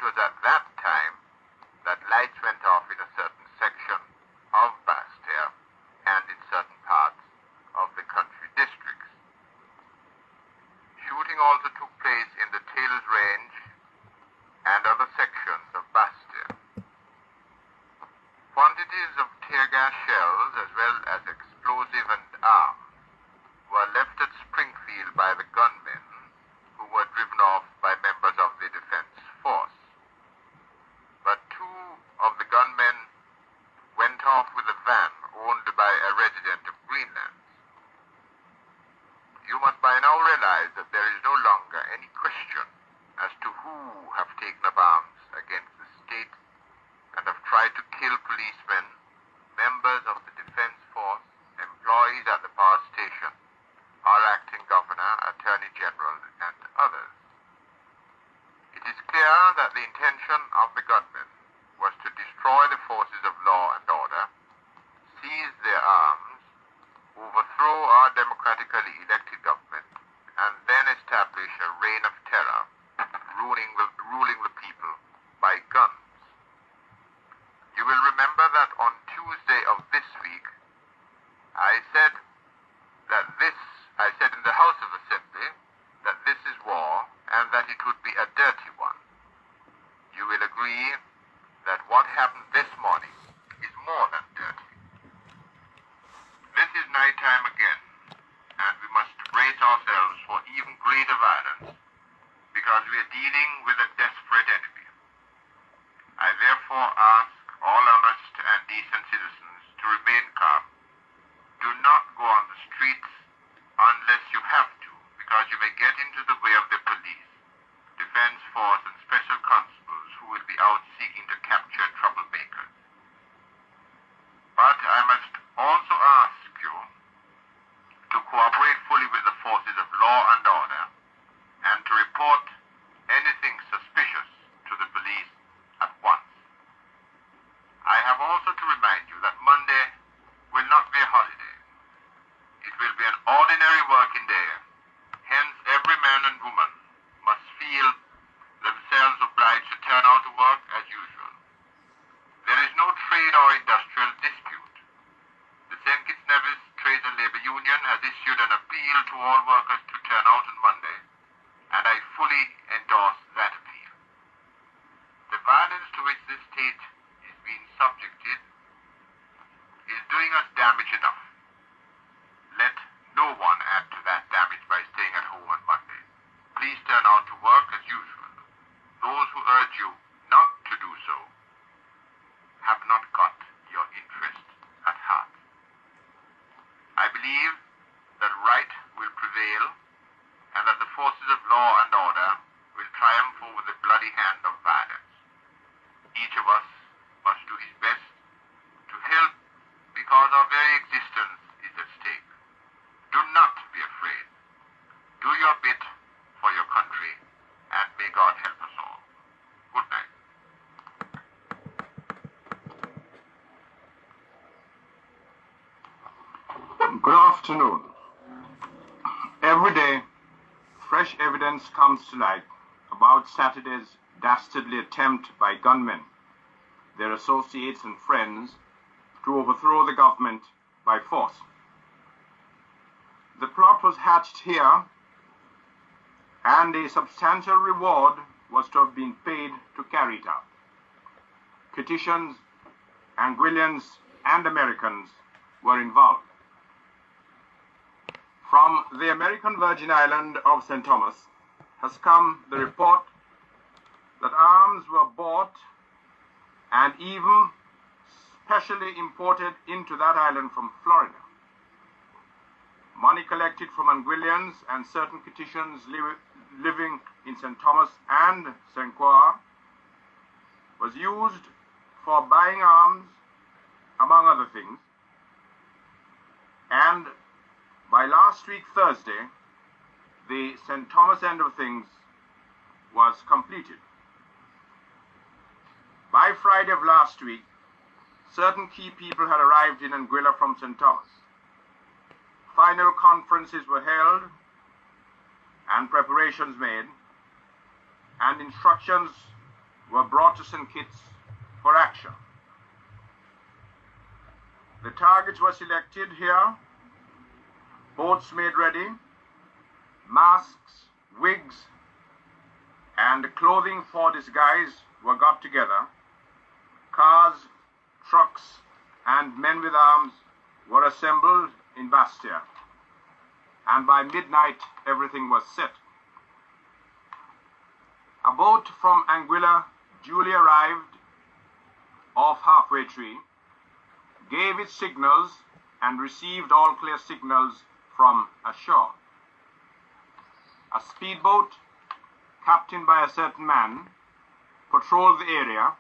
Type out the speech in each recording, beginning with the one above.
was at that time that lights went off in a certain section of Bastia and in certain parts of the country districts. Shooting also took place in the Taylor's Range and other sections of Bastia. Quantities of tear gas shells as well as explosive and arms were left at Springfield by the gunmen who were driven off by members of the defense force. But two of the gunmen went off with a van owned by a resident of Greenland. You must by now realize that there is no longer any question as to who have taken up arms against the state and have tried to kill policemen, members of the defense force, employees at the power station, our acting governor, attorney general, and others. It is clear that the intention of the gunmen was to destroy the forces of law and order, seize their arms, overthrow our democratically elected government, and then establish a reign of terror, ruling the people by guns. You will remember that on Tuesday of this week, I said in the House of Assembly that this is war and that it would be a dirty one. You will agree that what happened this morning is more than dirty. This is night time again, and we must brace ourselves for even greater violence because we are dealing with a desperate enemy. I therefore ask all honest and decent citizens to remain calm. Do not go on the streets unless you have to, because you may get into the way of the police, defense force, and special constables who will be out seeking to capture troublemakers. But I must also ask you to cooperate fully with the forces of law and order and to report anything suspicious to the police at once. I have also to remind you that Monday will not be a holiday. It will be an ordinary working day. Hence, every man and woman must feel themselves obliged to turn out to work as usual. There is no trade or industrial dispute. The St. Kitts Nevis Trade and Labor Union has issued an appeal to all workers to turn out on Monday, and I fully endorse that appeal. The violence to which this state is being subjected is doing us damage enough. Let no one add to that damage by staying at home on Monday. Please turn out to work as usual. Those who urge you not to do so have not got your interest at heart. I believe that right will prevail and that the forces of law and order will triumph over the bloody hand of violence. Each of us must do his best to help because our very existence is at stake. Do not be afraid. Do your bit for your country, and may God help us all. Good night. Good afternoon. Every day, fresh evidence comes to light about Saturday's dastardly attempt by gunmen, their associates and friends, to overthrow the government by force. The plot was hatched here, and a substantial reward was to have been paid to carry it out. Kittians, Anguillians, and Americans were involved. From the American Virgin Island of St. Thomas has come the report that arms were bought and even specially imported into that island from Florida. Money collected from Anguillians and certain Kittians living in St. Thomas and St. Croix was used for buying arms, among other things, and by last week Thursday, the St. Thomas end of things was completed. By Friday of last week, certain key people had arrived in Anguilla from St. Thomas. Final conferences were held and preparations made, and instructions were brought to St. Kitts for action. The targets were selected here, boats made ready, masks, wigs, and clothing for disguise were got together. Cars, trucks, and men with arms were assembled in Bastia, and by midnight everything was set. A boat from Anguilla duly arrived off Halfway Tree, gave its signals, and received all clear signals from ashore. A speedboat, captained by a certain man, patrolled the area,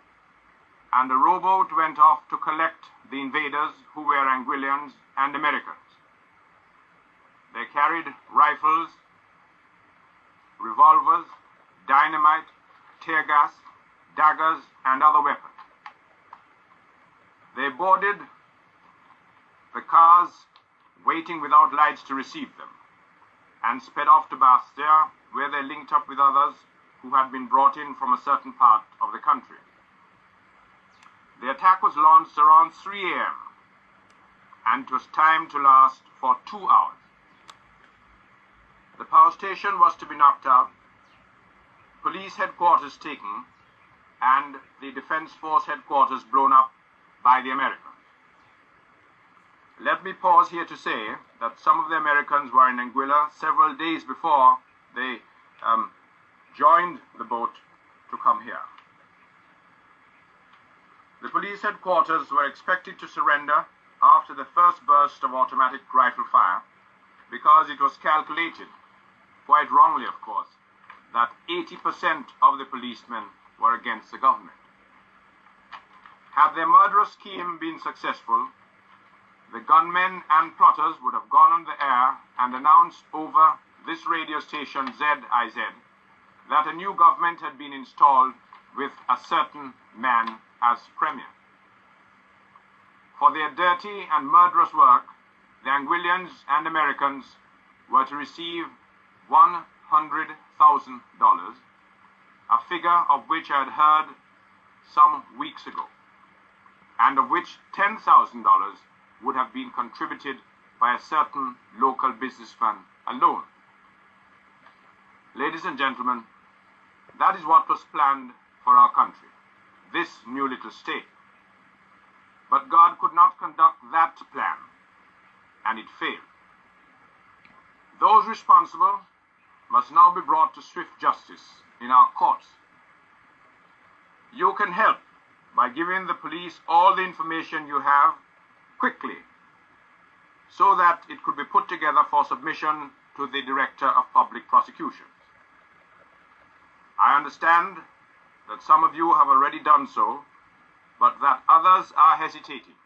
and a rowboat went off to collect the invaders who were Anguillians and Americans. They carried rifles, revolvers, dynamite, tear gas, daggers, and other weapons. They boarded the cars, waiting without lights to receive them, and sped off to Bastia, where they linked up with others who had been brought in from a certain part of the country. The attack was launched around 3 a.m., and it was timed to last for 2 hours. The power station was to be knocked out, police headquarters taken, and the Defense Force headquarters blown up by the Americans. Let me pause here to say that some of the Americans were in Anguilla several days before they joined the boat to come here. The police headquarters were expected to surrender after the first burst of automatic rifle fire, because it was calculated, quite wrongly of course, that 80% of the policemen were against the government. Had their murderous scheme been successful, the gunmen and plotters would have gone on the air and announced over this radio station ZIZ that a new government had been installed with a certain man as premier. For their dirty and murderous work, the Anguillians and Americans were to receive $100,000, a figure of which I had heard some weeks ago, and of which $10,000 would have been contributed by a certain local businessman alone. Ladies and gentlemen, that is what was planned for our country, this new little state. But God could not conduct that plan, and it failed. Those responsible must now be brought to swift justice in our courts. You can help by giving the police all the information you have quickly, so that it could be put together for submission to the Director of Public Prosecutions. I understand that some of you have already done so, but that others are hesitating.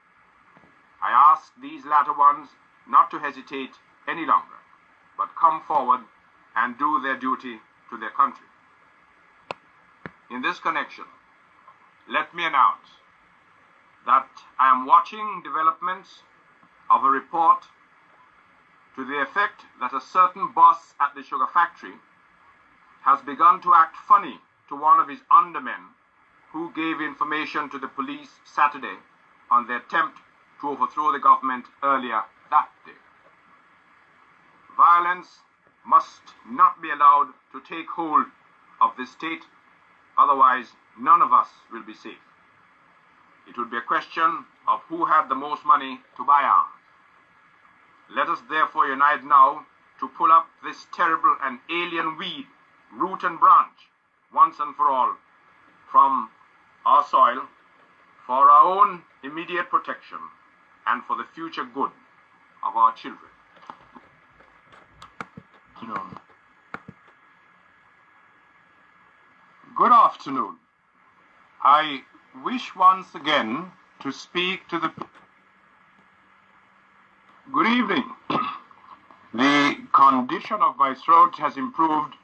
I ask these latter ones not to hesitate any longer, but come forward and do their duty to their country. In this connection, let me announce that I am watching developments of a report to the effect that a certain boss at the sugar factory has begun to act funny to one of his undermen who gave information to the police Saturday on the attempt to overthrow the government earlier that day. Violence must not be allowed to take hold of the state, otherwise none of us will be safe. It would be a question of who had the most money to buy arms. Let us therefore unite now to pull up this terrible and alien weed, root and branch, once and for all, from our soil, for our own immediate protection and for the future good of our children. Good afternoon. I wish once again to speak to the... Good evening. The condition of my throat has improved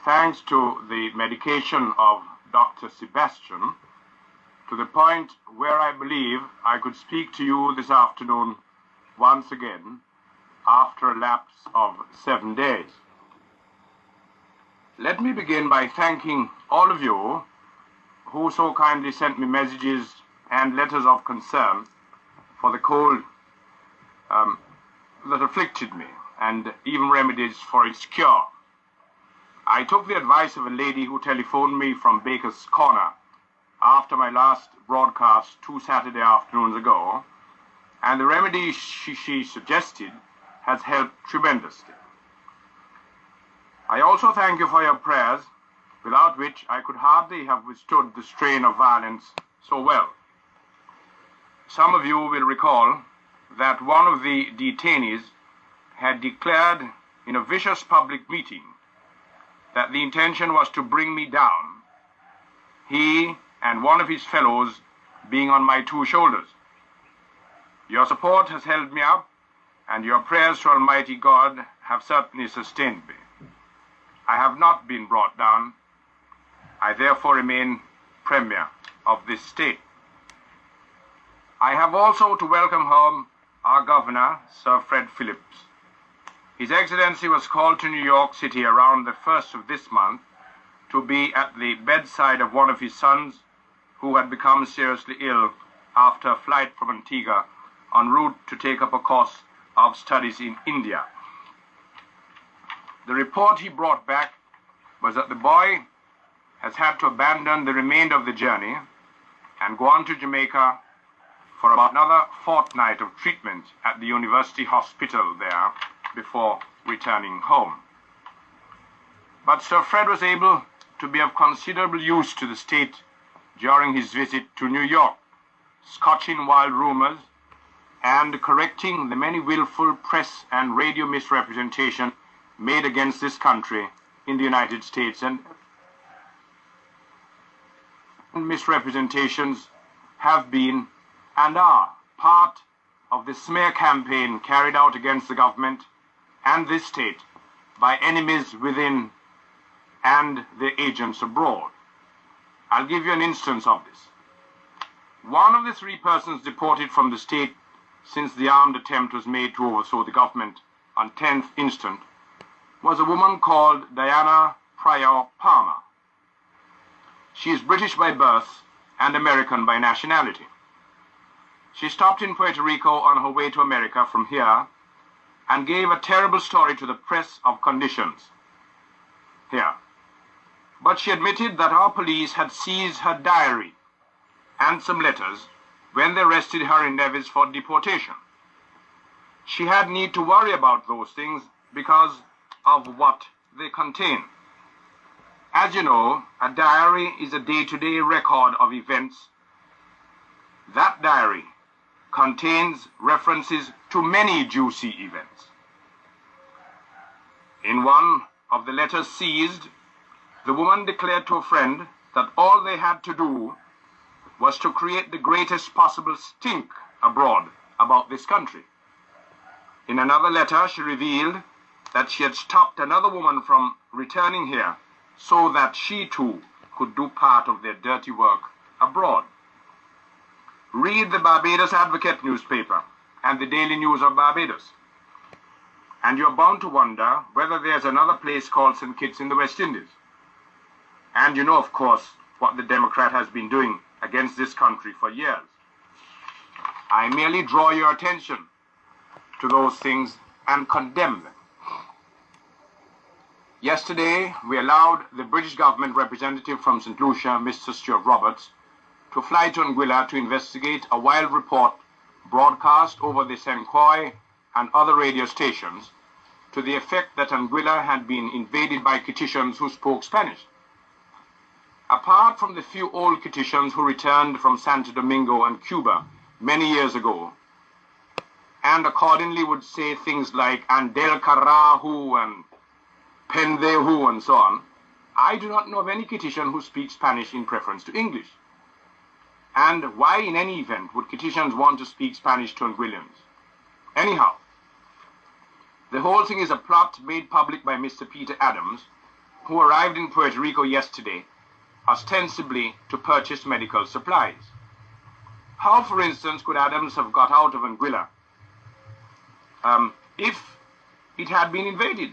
thanks to the medication of Dr. Sebastian, to the point where I believe I could speak to you this afternoon once again after a lapse of 7 days. Let me begin by thanking all of you who so kindly sent me messages and letters of concern for the cold that afflicted me, and even remedies for its cure. I took the advice of a lady who telephoned me from Baker's Corner after my last broadcast 2 Saturday afternoons ago, and the remedy she suggested has helped tremendously. I also thank you for your prayers, without which I could hardly have withstood the strain of violence so well. Some of you will recall that one of the detainees had declared in a vicious public meeting that the intention was to bring me down, he and one of his fellows being on my 2 shoulders. Your support has held me up, and your prayers to Almighty God have certainly sustained me. I have not been brought down. I therefore remain Premier of this state. I have also to welcome home our Governor, Sir Fred Phillips. His Excellency was called to New York City around the 1st of this month to be at the bedside of one of his sons who had become seriously ill after a flight from Antigua en route to take up a course of studies in India. The report he brought back was that the boy has had to abandon the remainder of the journey and go on to Jamaica for about another fortnight of treatment at the university hospital there before returning home. But Sir Fred was able to be of considerable use to the state during his visit to New York, scotching wild rumors and correcting the many willful press and radio misrepresentation made against this country in the United States, and misrepresentations have been and are part of the smear campaign carried out against the government and this state by enemies within and the agents abroad. I'll give you an instance of this. One of the 3 persons deported from the state since the armed attempt was made to overthrow the government on 10th instant was a woman called Diana Pryor Palmer. She is British by birth and American by nationality. She stopped in Puerto Rico on her way to America from here and gave a terrible story to the press of conditions here. But she admitted that our police had seized her diary and some letters when they arrested her in Nevis for deportation. She had need to worry about those things because of what they contain. As you know, a diary is a day-to-day record of events. That diary contains references to many juicy events. In one of the letters seized, the woman declared to a friend that all they had to do was to create the greatest possible stink abroad about this country. In another letter, she revealed that she had stopped another woman from returning here so that she too could do part of their dirty work abroad. Read the Barbados Advocate newspaper and the Daily News of Barbados, and you're bound to wonder whether there's another place called St. Kitts in the West Indies. And you know, of course, what the Democrat has been doing against this country for years. I merely draw your attention to those things and condemn them. Yesterday, we allowed the British government representative from St. Lucia, Mr. Stuart Roberts, to fly to Anguilla to investigate a wild report broadcast over the St. Croix and other radio stations to the effect that Anguilla had been invaded by Kititians who spoke Spanish. Apart from the few old Kititians who returned from Santo Domingo and Cuba many years ago, and accordingly would say things like Andel Carahu and Pendehu and so on, I do not know of any Kititian who speaks Spanish in preference to English. And why in any event would Kititians want to speak Spanish to Anguillians? Anyhow, the whole thing is a plot made public by Mr. Peter Adams, who arrived in Puerto Rico yesterday, ostensibly to purchase medical supplies. How, for instance, could Adams have got out of Anguilla if it had been invaded?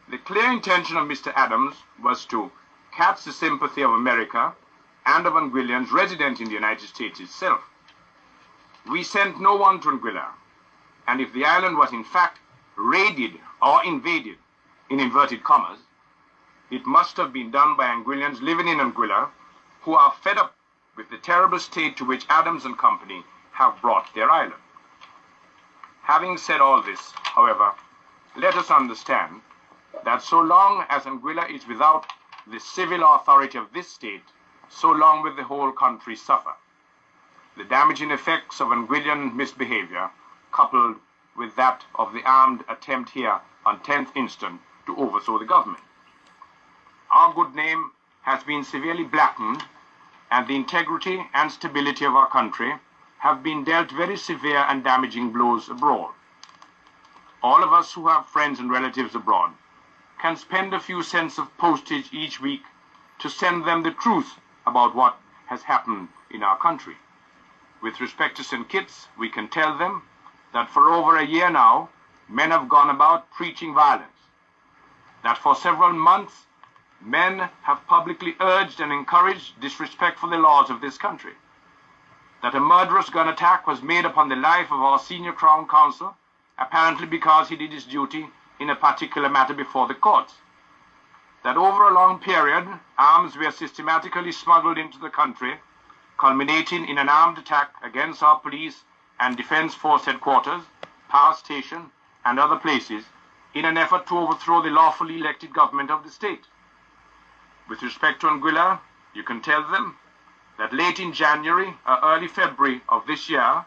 The clear intention of Mr. Adams was to catch the sympathy of America and of Anguillians resident in the United States itself. We sent no one to Anguilla, and if the island was in fact raided or invaded, in inverted commas, it must have been done by Anguillians living in Anguilla who are fed up with the terrible state to which Adams and company have brought their island. Having said all this, however, let us understand that so long as Anguilla is without the civil authority of this state, so long will the whole country suffer. The damaging effects of Anguillian misbehavior, coupled with that of the armed attempt here on 10th instant to overthrow the government. Our good name has been severely blackened, and the integrity and stability of our country have been dealt very severe and damaging blows abroad. All of us who have friends and relatives abroad can spend a few cents of postage each week to send them the truth about what has happened in our country. With respect to St. Kitts, we can tell them that for over a year now, men have gone about preaching violence, that for several months, men have publicly urged and encouraged disrespect for the laws of this country, that a murderous gun attack was made upon the life of our senior Crown Counsel, apparently because he did his duty in a particular matter before the courts, that over a long period, arms were systematically smuggled into the country, culminating in an armed attack against our police and defense force headquarters, power station, and other places in an effort to overthrow the lawfully elected government of the state. With respect to Anguilla, you can tell them that late in January or early February of this year,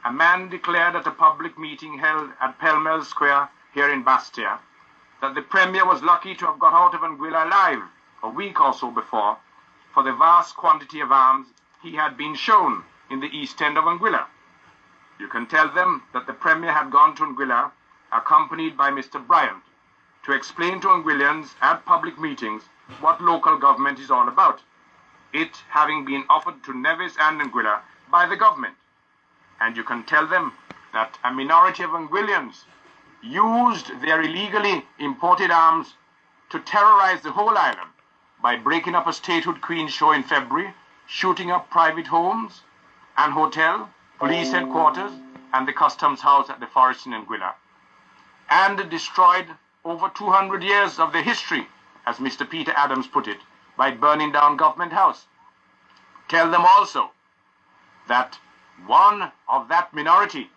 a man declared at a public meeting held at Pelmel Square here in Bastia that the Premier was lucky to have got out of Anguilla alive a week or so before for the vast quantity of arms he had been shown in the east end of Anguilla. You can tell them that the Premier had gone to Anguilla accompanied by Mr. Bryant to explain to Anguillians at public meetings what local government is all about, it having been offered to Nevis and Anguilla by the government. And you can tell them that a minority of Anguillians used their illegally imported arms to terrorize the whole island by breaking up a statehood queen show in February, shooting up private homes and hotel, police headquarters, and the customs house at the forest in Anguilla, and destroyed over 200 years of the history, as Mr. Peter Adams put it, by burning down Government House. Tell them also that one of that minority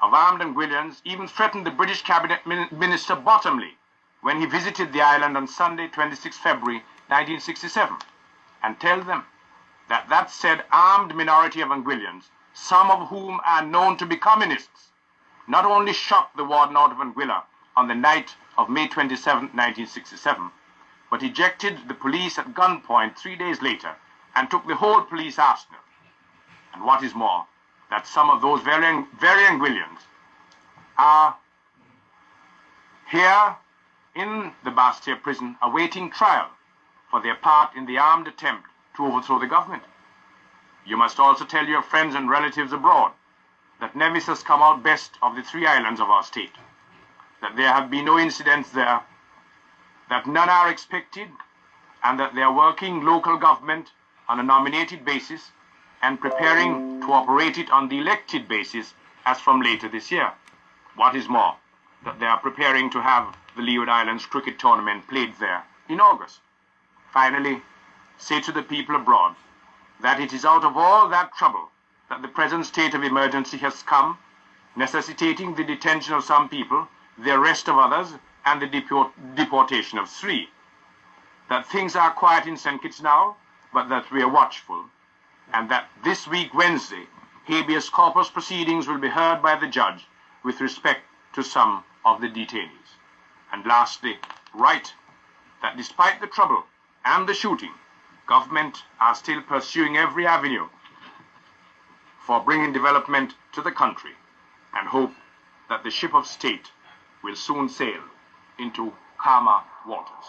of armed Anguillians even threatened the British Cabinet Minister Bottomley when he visited the island on Sunday, 26 February 1967, and tell them that that said armed minority of Anguillians, some of whom are known to be communists, not only shot the warden out of Anguilla on the night of May 27, 1967, but ejected the police at gunpoint 3 days later and took the whole police arsenal. And what is more, that some of those very Anguillians are here in the Bastia prison awaiting trial for their part in the armed attempt to overthrow the government. You must also tell your friends and relatives abroad that Nevis has come out best of the three islands of our state, that there have been no incidents there, that none are expected, and that they are working local government on a nominated basis and preparing to operate it on the elected basis as from later this year. What is more, that they are preparing to have the Leeward Islands cricket tournament played there in August. Finally, say to the people abroad that it is out of all that trouble that the present state of emergency has come, necessitating the detention of some people, the arrest of others, and the deportation of 3. That things are quiet in St. Kitts now, but that we are watchful, and that this week, Wednesday, habeas corpus proceedings will be heard by the judge with respect to some of the detainees. And lastly, write that despite the trouble and the shooting, government are still pursuing every avenue for bringing development to the country, and hope that the ship of state will soon sail into calmer waters.